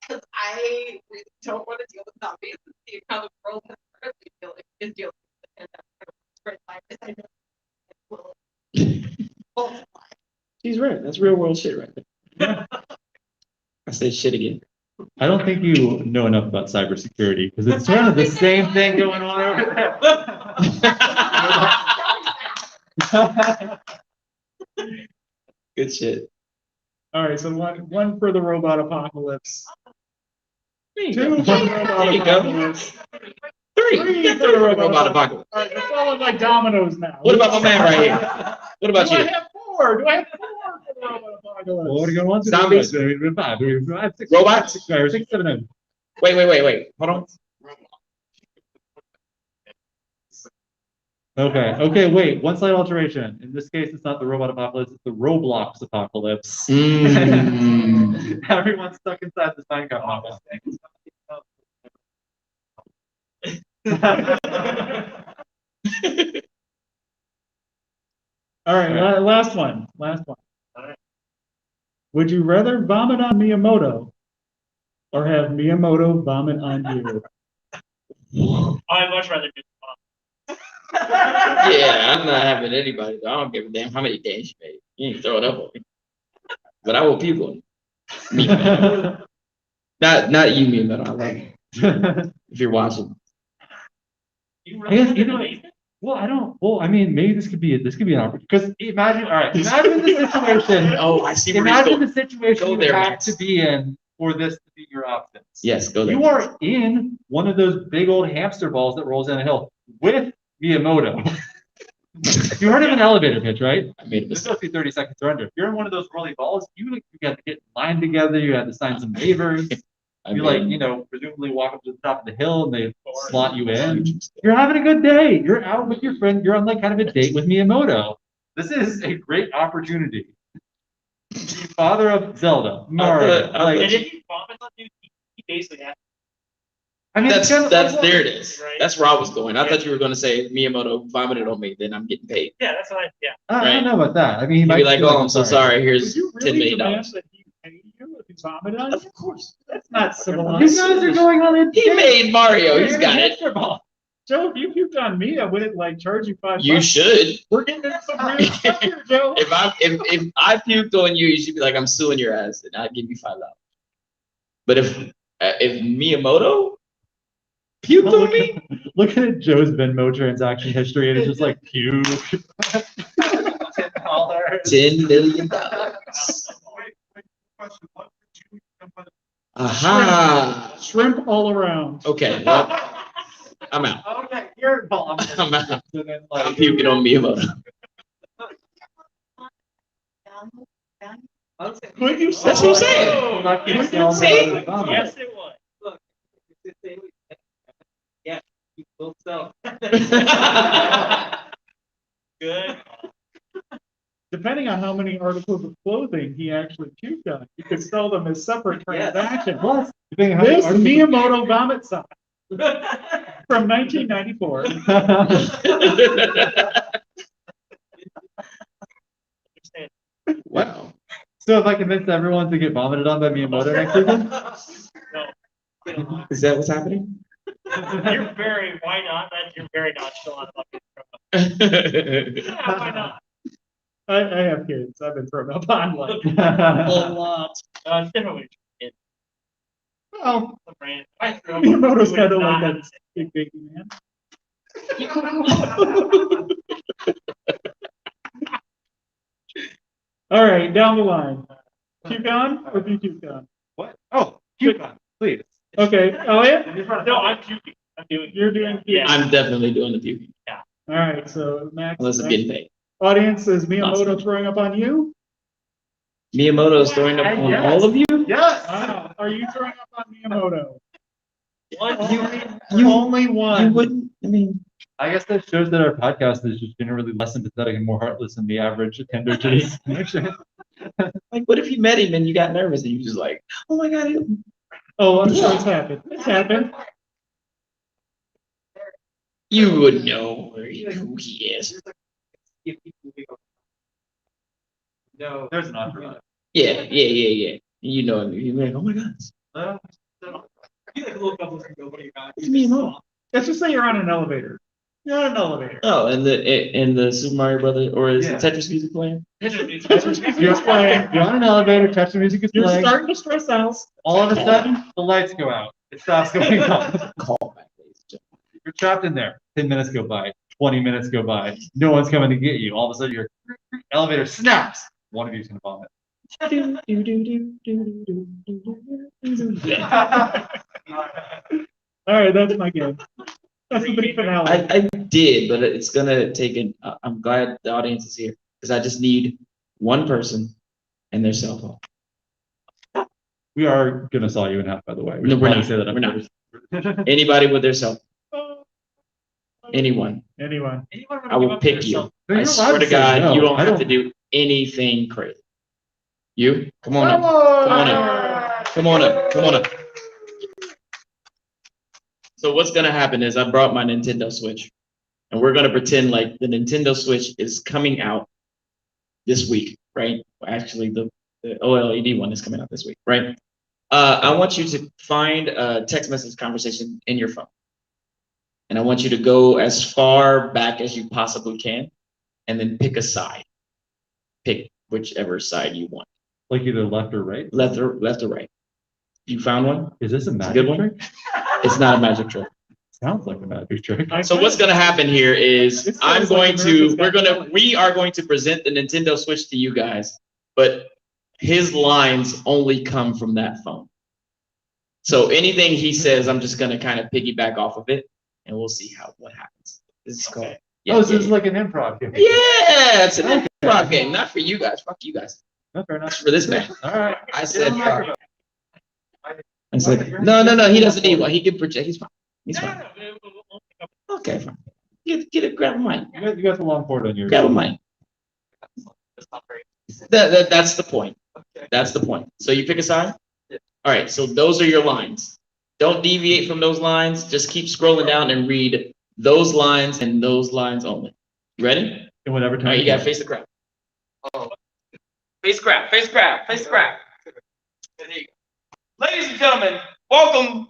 Because I really don't want to deal with zombies and see how the world has currently is dealing with the pandemic. I know it will multiply. She's right. That's real world shit right there. I said shit again. I don't think you know enough about cybersecurity because it's sort of the same thing going on over there. Good shit. All right, so one for the robot apocalypse. There you Two go. for the robot There you go. apocalypse. Three. Three You got for the robot robot apocalypse. All right, we're following like dominoes now. What about my man right here? What about Do I you? have four? Do I have four for the robot apocalypse? Well, what are you going to Zombies? Five, six, Robots? 6, 7, 8. Wait. Hold on. Okay, wait. One slight alteration. In this case, it's not the robot apocalypse, it's the Roblox apocalypse. Everyone's stuck inside this Minecraft model. All right, last one. Would you rather vomit on Miyamoto or have Miyamoto vomit on you? I'd much rather do Yeah, I'm not having anybody. I don't give a damn how many days you made. You ain't throw it up on me. But I will puke on you. Not you, me, but I love you. If you're watching. You I guess either way. Well, I mean, maybe this could be an opportunity. Because imagine the situation. Oh, I see where he's Imagine going. the situation Go you there, have Max. to be in for this to be your options. Yes, go there. You are in one of those big old hamster balls that rolls down a hill with Miyamoto. You heard of an elevator pitch, right? I made a This mistake. must be 30 seconds surrender. If you're in one of those rolling balls, you got to get in line together. You have to sign some waivers. You presumably walk up to the top of the hill and they slot you in. You're having a good day. You're out with your friend. You're on like kind of a date with Miyamoto. This is a great opportunity. The father of Zelda, Mario. thought- And if he vomits on you, he basically has I mean, That's there it is. Right. That's where I was going. I thought you were going to say Miyamoto vomited on me, then I'm getting paid. Yeah, that's what I don't know about that. I mean, he You'd might be like, feel oh, I'm so sorry. Would Here's you $10 really million. demand that he pay you if he's vomited on you? Of course. That's not You civilized. guys are going on a He date. made Mario. He's You're in a got it. hamster ball. Joe, if you puked on me, I wouldn't like charge you $5. You should. We're getting into some real stuff here, Joe. If I puked on you, you should be like, I'm suing your ass, and I'd give you $5. But if Miyamoto puked on me, Look at Joe's Venmo transaction history, and it's just like puke. $10. $10 million. Question, what would you jump on? Aha. Shrimp all around. Okay, well, I'm out. Okay, you're involved. I'm out. So then, I'm puking on Miyamoto. Could you That's what I'm saying. See? Yes, it was. Look, it's the same. Yeah, you will sell. Good. Depending on how many articles of clothing he actually puked on, you could sell them as separate Yes. transactions. Plus, depending on how This many Miyamoto vomit sock from 1994. Wow. So if I convince everyone to get vomited on by Miyamoto next weekend, Is that what's happening? You're very, why not? You're very nonchalant about it. Yeah, why not? I have kids. I've been thrown up on like a lot. It's definitely a kid. Well, The brand. I threw up. Miyamoto's You kind of would like not a big baby man. All right, down the line. Puke on or be puked on? what? Oh, puke on, please. Okay, Elliot, No, I'm puking. I'm doing. you're doing. Yeah. I'm definitely doing the puking, All right, so Max. unless I'm getting paid. Audience, is Miyamoto throwing up on you? Miyamoto's throwing up on Yes. all of you? Yes. Wow. Are you throwing up on Miyamoto? One, Only one. You wouldn't, I mean, I guess that shows that our podcast is just generally less sympathetic and more heartless than the average attender to this connection. like, what if you met him and you got nervous and you just like, oh my God, Oh, I'm sure it's happened. It's happened. you would know who he is. No. There's an offer. Yeah. You know him. You're like, oh my God, You like little couples can go, what do you got? it's Miyamoto. Let's just say you're on an elevator. You're on an elevator. Oh, and the Super Mario Brother, or is Yeah. the Tetris music playing? You're playing. You're on an elevator, touch the music is You're playing. starting to stress out. All of a sudden, the lights go out. It stops going on. Call back, ladies and gentlemen. You're trapped in there. 10 minutes go by. 20 minutes go by. No one's coming to get you. All of a sudden, your elevator snaps. One of you's gonna vomit. All right, that's my game. That's the big finale. I did, but it's gonna take an. I'm glad the audience is here because I just need one person and their cell phone. We are gonna saw you in half, by the way. We No, should we're probably not. say that up We're not. first. Anybody with their cell phone. Anyone. Anyone. I will pick you. You're I allowed swear to say God, no. you don't I have to do anything crazy. You? Come on up. Come on up. Come on up. Come on up. So what's gonna happen is I brought my Nintendo Switch, and we're gonna pretend like the Nintendo Switch is coming out this week, right? Actually, the OLED one is coming out this week, right? I want you to find a text message conversation in your phone. And I want you to go as far back as you possibly can, and then pick a side. Pick whichever side you want. Like either left or right. Left or right. You found one? Is this a It's a magic good one? trick? It's not a magic trick. Sounds like a magic trick. So what's gonna happen here is This sounds like we are going to present the Nintendo Switch to you guys, but his lines only come from that phone. So anything he says, I'm just gonna kind of piggyback off of it, and we'll see what happens. This is called. Oh, so this is like an improv game. Yeah, it's an improv game, not for you guys. Fuck you guys. No, fair enough. It's for this man. All right. I said, I said, no, he doesn't need one. He can project. He's fine. He's fine. Okay, fine. Get it. Grab a mic. You got the long cord on your. Grab a mic. That's the point. That's the point. So you pick a side? All right, so those are your lines. Don't deviate from those lines. Just keep scrolling down and read those lines and those lines only. You ready? In whatever time. All right, you got to face the crowd. Oh. Face the crowd. Face the crowd. Face the crowd. There you go. Ladies and gentlemen, welcome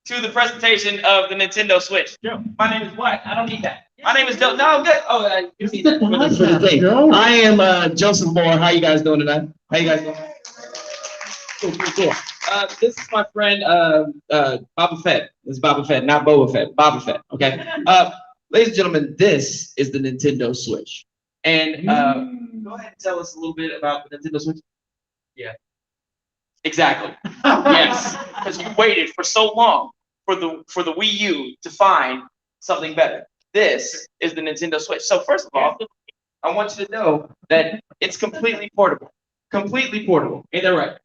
to the presentation of the Nintendo Switch. Yeah. My name is what? I don't need that. My name is Joe. No, I'm good. Oh, you need that. For the thing. I am Joseph Moore. How you guys doing tonight? How you guys doing? Cool. This is my friend Boba Fett. This is Boba Fett, not Boba Fett. Boba Fett. Okay. Ladies and gentlemen, this is the Nintendo Switch. And go ahead and tell us a little bit about the Nintendo Switch. Yeah. Exactly. Yes. Because you waited for so long for the Wii U to find something better. This is the Nintendo Switch. So first of all, I want you to know that it's completely portable. Completely portable. Ain't that right?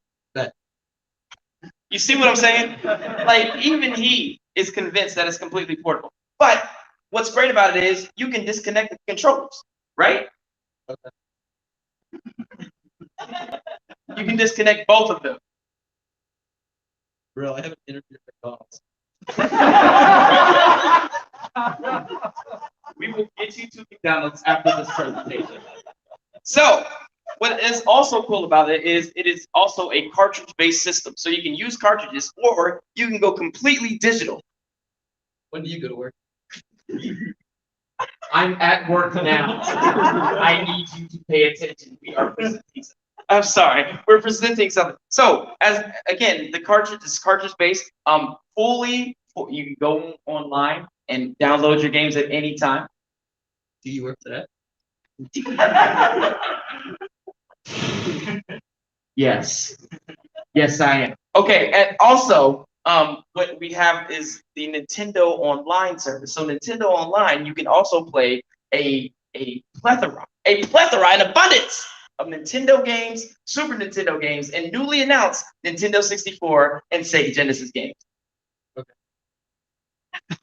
You see what I'm saying? Like, even he is convinced that it's completely portable. But what's great about it is you can disconnect the controllers, right? You can disconnect both of them. Bro, I haven't interviewed for calls. We will get you to McDonald's after this presentation. So, what is also cool about it is also a cartridge-based system. So you can use cartridges or you can go completely digital. When do you go to work? I'm at work now. I need you to pay attention. We are presenting something. I'm sorry. We're presenting something. So, as again, the cartridge is cartridge-based. You can go online and download your games at any time. Do you work for that? Yes. Yes, I am. Okay, and also, what we have is the Nintendo Online service. So Nintendo Online, you can also play a plethora, an abundance of Nintendo games, Super Nintendo games, and newly announced Nintendo 64 and Sega Genesis games. Okay.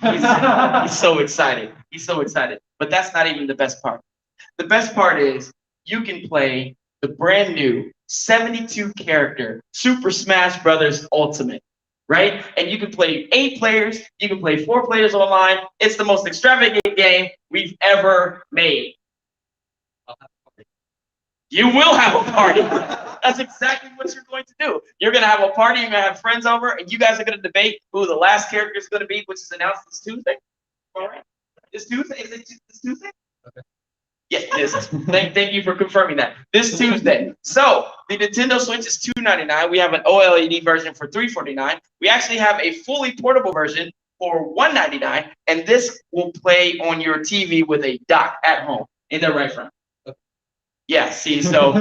He's so excited. He's so excited. But that's not even the best part. The best part is you can play the brand new 72 character Super Smash Brothers Ultimate, right? And you can play 8 players, you can play 4 players online. It's the most extravagant game we've ever made. You will have a party. That's exactly what you're going to do. You're going to have a party, you're going to have friends over, and you guys are going to debate who the last character is going to be, which is announced this Tuesday. All right. This Tuesday? Is it this Tuesday? Okay. Yes, it is. Thank you for confirming that. This Tuesday. So the Nintendo Switch is $299. We have an OLED version for $349. We actually have a fully portable version for $199, and this will play on your TV with a dock at home. Ain't that right, Frank? Yeah, see, so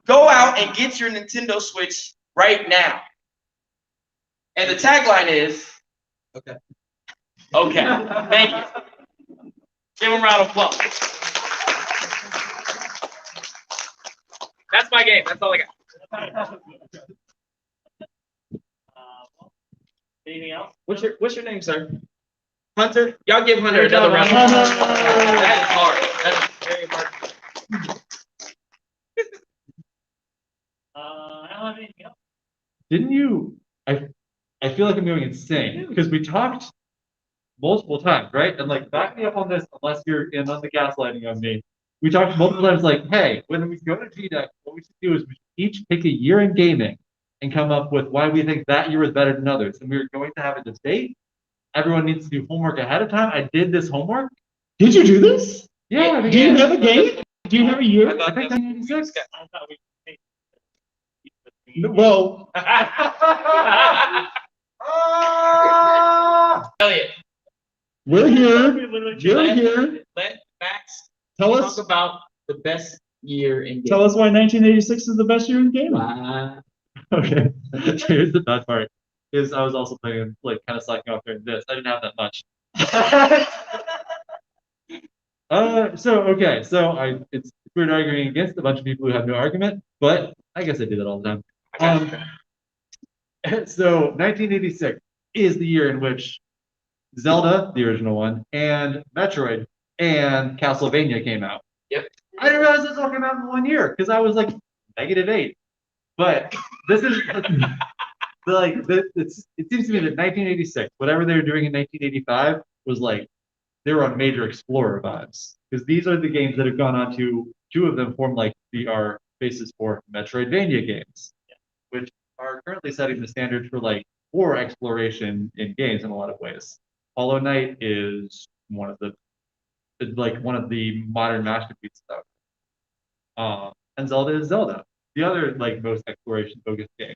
go out and get your Nintendo Switch right now. And the tagline is, okay. Thank you. Give him a round of applause. That's my game. That's all I got. Anything else? What's your name, sir? Hunter? Y'all give Hunter another round of applause. That is hard. That is very hard. I don't have anything else. Didn't you? I feel like I'm going insane because we talked multiple times, right? And like, back me up on this, unless you're in on the gaslighting on me. We talked multiple times, like, hey, when we go to GDEC, what we should do is we should each pick a year in gaming and come up with why we think that year was better than others. And we were going to have a debate. Everyone needs to do homework ahead of time. I did this homework. Did you do this? Yeah. Do you have a game? Do you have a year? I think 1986. I thought we. Well, Elliot, we're here. You're let, here. let Max Tell talk us. about the best year in Tell gaming. us why 1986 is the best year in gaming. Okay. Here's the bad part. Is I was also playing, like, kind of slacking off during this. I didn't have that much. So it's weird arguing against a bunch of people who have no argument, but I guess I do that all the time. So 1986 is the year in which Zelda, the original one, and Metroid and Castlevania came out. Yep. I didn't realize this all came out in 1 year because I was like -8. But this is it seems to me that 1986, whatever they were doing in 1985, was like they were on major Explorer vibes because these are the games that have gone on to, two of them form like our basis for Metroidvania games, which are currently setting the standard for exploration in games in a lot of ways. Hollow Knight is one of the modern masterpieces out there. And Zelda is Zelda, the other most exploration focused game.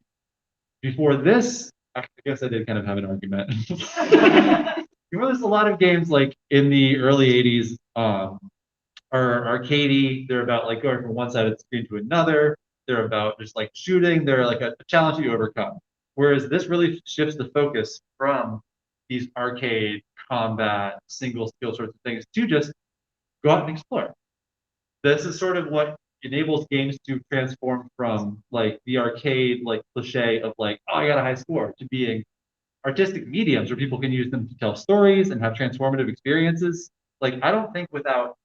Before this, I guess I did kind of have an argument. There's a lot of games like in the early 80s are arcadey. They're about like going from one side of the screen to another. They're about just like shooting. They're like a challenge you overcome. Whereas this really shifts the focus from these arcade combat single skill sorts of things to just go out and explore. This is sort of what enables games to transform from like the arcade cliche of like, oh, I got a high score, to being artistic mediums where people can use them to tell stories and have transformative experiences. Like, I don't think without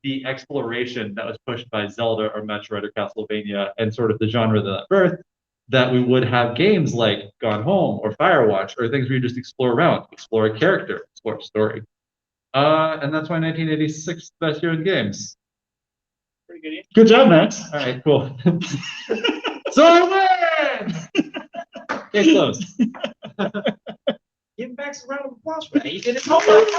the exploration that was pushed by Zelda or Metroid or Castlevania and sort of the genre that birthed, that we would have games like Gone Home or Firewatch or things where you just explore around, explore a character, explore a story. And that's why 1986 is the best year in games. Pretty good. Good job, Max. All right, cool. So I win! Case closed. Give Max a round of applause for that. He did his homework.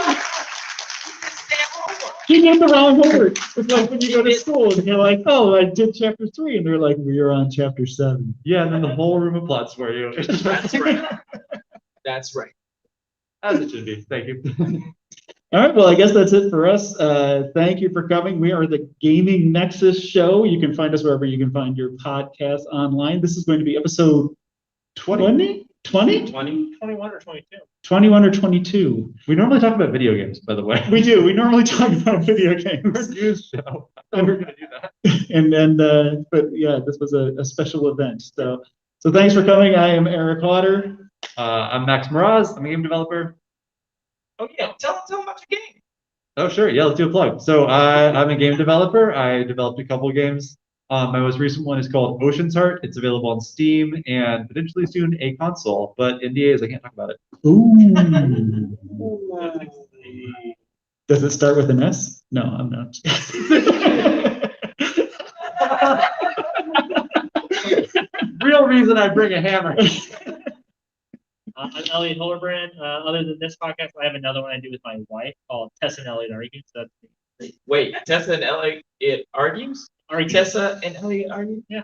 He did the wrong homework. It's like when you go to school and you're like, oh, I did chapter 3, and they're like, we are on chapter 7. Yeah, and then the whole room applauds for you. That's right. That's right. As it should be. Thank you. All right, well, I guess that's it for us. Thank you for coming. We are the Gaming Nexus Show. You can find us wherever you can find your podcast online. This is going to be episode 20? 20? 21 or 22. 21 or 22. We normally talk about video games, by the way. We do. We normally talk about video games. News show. I thought we were going to do that. But yeah, this was a special event. So thanks for coming. I am Eric Lauder. I'm Max Mraz. I'm a game developer. Oh yeah, tell them about your game. Oh sure, yeah, let's do a plug. So I'm a game developer. I developed a couple games. My most recent one is called Ocean's Heart. It's available on Steam and potentially soon a console, but NDAs, I can't talk about it. Ooh. Does it start with an S? No, I'm not. Real reason I bring a hammer. I'm Elliot Hillerbrand. Other than this podcast, I have another one I do with my wife called Tessa and Elliot Argue. So that's Wait, Tessa and Elliot argues? Tessa and Elliot argue? Yeah.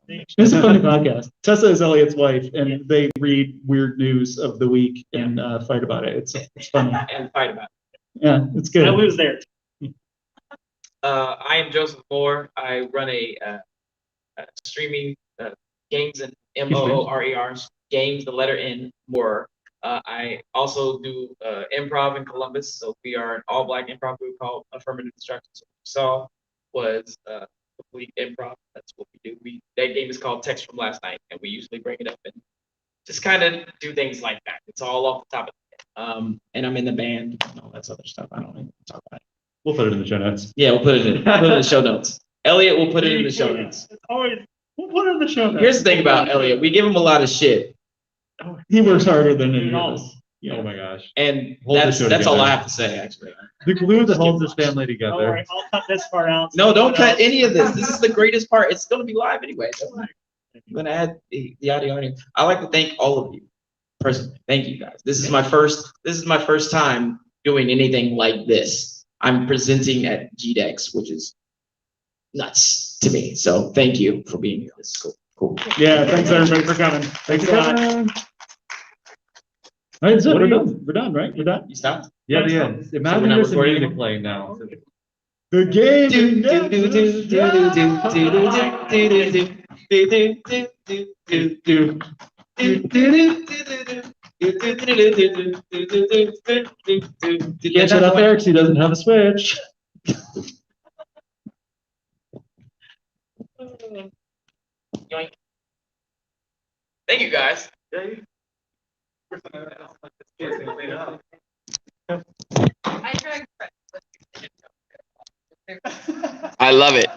It's a funny podcast. Tessa is Elliot's wife, and they read weird news of the week and fight about it. It's funny. And fight about it. Yeah, it's I good. lose there. I am Joseph Moore. I run a streaming games and MOORERs, games, the letter N, more. I also do improv in Columbus. So we are an all-black improv group called Affirmative Destruction. So what you saw was complete improv. That's what we do. That game is called Text from Last Night, and we usually bring it up and just kind of do things like that. It's all off the top of it. And I'm in the band and all that other stuff. I don't even talk about it. We'll put it in the show notes. Yeah, we'll put it in the show notes. Elliot will put it in the show notes. It's always, we'll put it in the show notes. Here's the thing about Elliot. We give him a lot of shit, He works harder than any of us. Oh my gosh. and Hold the that's show all together. I have to say, actually. The glue that holds this family Don't together. worry, I'll cut this part out. No, don't cut any of this. This is the greatest part. It's going to be live anyway. Don't worry. I'm going to add the audio in. I like to thank all of you personally. Thank you guys. This is my first time doing anything like this. I'm presenting at GDEX, which is nuts to me. So thank you for being here. This is cool. Cool. Yeah, thanks everybody for coming. Thanks a lot. All right, so we're done. We're done, right? We're done. You stopped? Yeah, the end. Imagine we're not there's some recording music anymore? playing now. The game. Do, do, do, do, do, do, do, do, do, do, do, do. Can't shut off Eric, he doesn't have a switch. Yoink. Thank you guys. I drag friends. I love it.